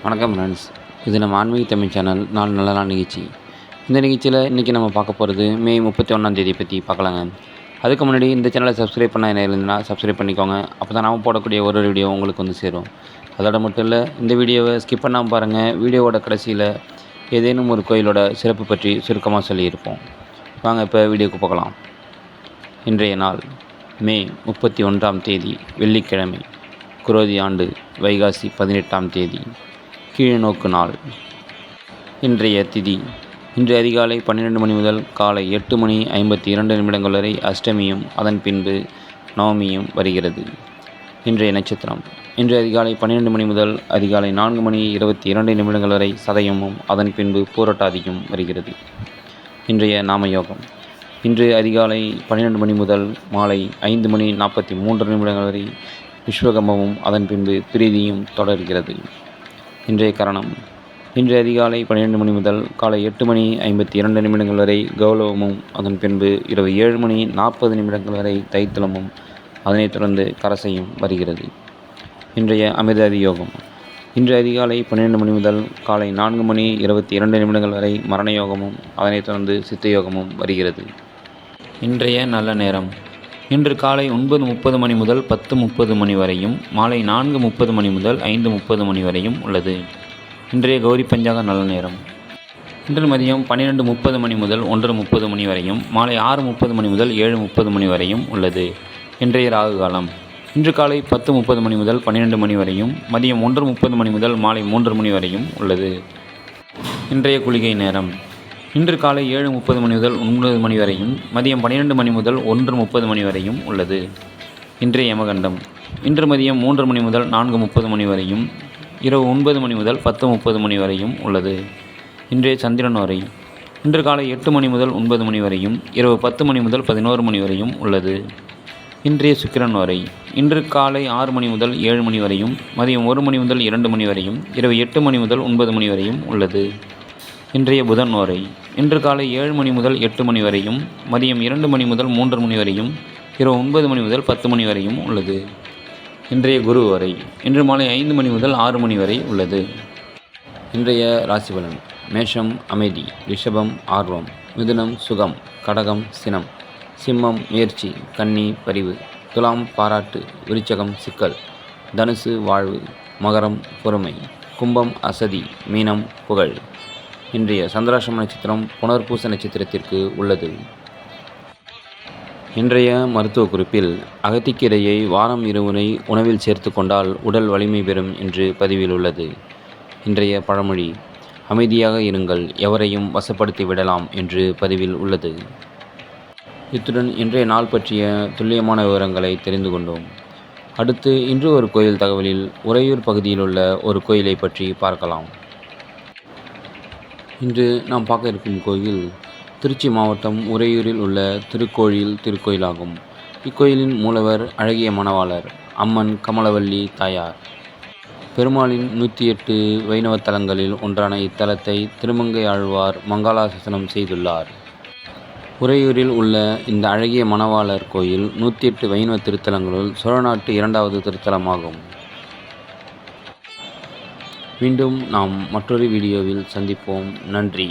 வணக்கம் ஃப்ரெண்ட்ஸ். இது நம்ம ஆன்மீக தமிழ் சேனல் நாள் நல்ல நாள் நிகழ்ச்சி. இந்த நிகழ்ச்சியில் இன்றைக்கி நம்ம பார்க்க போகிறது மே 31 பற்றி பார்க்கலாங்க. அதுக்கு முன்னாடி இந்த சேனலை சப்ஸ்கிரைப் பண்ண இருந்ததுன்னா சப்ஸ்கிரைப் பண்ணிக்கோங்க. அப்போ தான் நாம் போடக்கூடிய ஒரு வீடியோ உங்களுக்கு வந்து சேரும். அதோட மட்டும் இல்லை, இந்த வீடியோவை ஸ்கிப் பண்ணாமல் பாருங்கள். வீடியோவோட கடைசியில் ஏதேனும் ஒரு கோயிலோட சிறப்பு பற்றி சுருக்கமாக சொல்லியிருப்போம். வாங்க இப்போ வீடியோக்கு போகலாம். இன்றைய நாள் மே 31 வெள்ளிக்கிழமை, குரோதி ஆண்டு வைகாசி 18 கீழ்நோக்கு நாள். இன்றைய திதி இன்று அதிகாலை 12 மணி முதல் காலை 8:52 வரை அஷ்டமியும் அதன் பின்பு நவமியும் வருகிறது. இன்றைய நட்சத்திரம் இன்று அதிகாலை 12 மணி முதல் அதிகாலை 4:22 வரை சதயமும் அதன் பின்பு பூரட்டாதியும் வருகிறது. இன்றைய நாமயோகம் இன்று அதிகாலை 12 மணி முதல் மாலை 5:43 வரை விஸ்வகம்பமும் அதன் பின்பு பிரீதியும் தொடர்கிறது. இன்றைய கரணம் இன்று அதிகாலை 12 மணி முதல் காலை 8:52 வரை கௌலவமும் அதன் பின்பு இரவு 7:40 வரை தைத்தலமும் அதனைத் தொடர்ந்து கரசையும் வருகிறது. இன்றைய அமிர்தாதி யோகம் இன்று அதிகாலை 12 மணி முதல் காலை 4:22 வரை மரண யோகமும் அதனைத் தொடர்ந்து சித்தயோகமும் வருகிறது. இன்றைய நல்ல நேரம் இன்று காலை 9:30 மணி முதல் 10:30 மணி வரையும் மாலை 4:30 மணி முதல் 5:30 மணி வரையும் உள்ளது. இன்றைய கௌரி பஞ்சாங்க நல்ல நேரம் இன்று மதியம் 12:30 மணி முதல் 1:30 மணி வரையும் மாலை 6:30 மணி முதல் 7:30 மணி வரையும் உள்ளது. இன்றைய ராகு காலம் இன்று காலை 10:30 மணி முதல் 12 மணி வரையும் மதியம் 1:30 மணி முதல் மாலை 3 மணி வரையும் உள்ளது. இன்றைய குளிகை நேரம் இன்று காலை 7:30 மணி முதல் 9 மணி வரையும் மதியம் 12 மணி முதல் 1:30 மணி வரையும் உள்ளது. இன்றைய யமகண்டம் இன்று மதியம் 3 மணி முதல் 4:30 மணி வரையும் இரவு 9 மணி முதல் 10:30 மணி வரையும் உள்ளது. இன்றைய சந்திரன் வரை இன்று காலை 8 மணி முதல் 9 மணி வரையும் இரவு 10 மணி முதல் 11 மணி வரையும் உள்ளது. இன்றைய சுக்கிரன் வரை இன்று காலை 6 மணி முதல் 7 மணி வரையும் மதியம் 1 மணி முதல் 2 மணி வரையும் இரவு 8 மணி முதல் 9 மணி வரையும் உள்ளது. இன்றைய புதன் வரை இன்று காலை 7 மணி முதல் 8 மணி வரையும் மதியம் 2 மணி முதல் 3 மணி வரையும் இரவு 9 மணி முதல் 10 மணி வரையும் உள்ளது. இன்றைய குரு வரை இன்று மாலை 5 மணி முதல் 6 மணி வரை உள்ளது. இன்றைய ராசி பலன் மேஷம் அமைதி, ரிஷபம் ஆர்வம், மிதுனம் சுகம், கடகம் சினம், சிம்மம் முயற்சி, கன்னி பரிவு, துலாம் பாராட்டு, விருச்சகம் சிக்கல், தனுசு வாழ்வு, மகரம் பொறுமை, கும்பம் அசதி, மீனம் புகழ். இன்றைய சந்திராஷ்டம நட்சத்திரம் புனர்பூச நட்சத்திரத்திற்கு உள்ளது. இன்றைய மருத்துவ குறிப்பில் அகத்திக்கீரையை வாரம் 2 முறை உணவில் சேர்த்து கொண்டால் உடல் வலிமை பெறும் என்று பதிவில் உள்ளது. இன்றைய பழமொழி அமைதியாக இருங்கள், எவரையும் வசப்படுத்தி விடலாம் என்று பதிவில் உள்ளது. இத்துடன் இன்றைய நாள் பற்றிய துல்லியமான விவரங்களை தெரிந்து கொண்டோம். அடுத்து இன்று ஒரு கோயில் தகவலில் உறையூர் பகுதியில் உள்ள ஒரு கோயிலை பற்றி பார்க்கலாம். இன்று நாம் பார்க்க இருக்கும் கோயில் திருச்சி மாவட்டம் உறையூரில் உள்ள திருக்கோயில் திருக்கோயிலாகும். இக்கோயிலின் மூலவர் அழகிய மணவாளர், அம்மன் கமலவல்லி தாயார். பெருமாளின் 108 வைணவ தலங்களில் ஒன்றான இத்தலத்தை திருமங்கை ஆழ்வார் மங்களாசாசனம் செய்துள்ளார். உறையூரில் உள்ள இந்த அழகிய மணவாளர் கோயில் 108 வைணவ திருத்தலங்களுள் சோழநாட்டு 2வது திருத்தலமாகும். மீண்டும் நாம் மற்றொரு வீடியோவில் சந்திப்போம். நன்றி.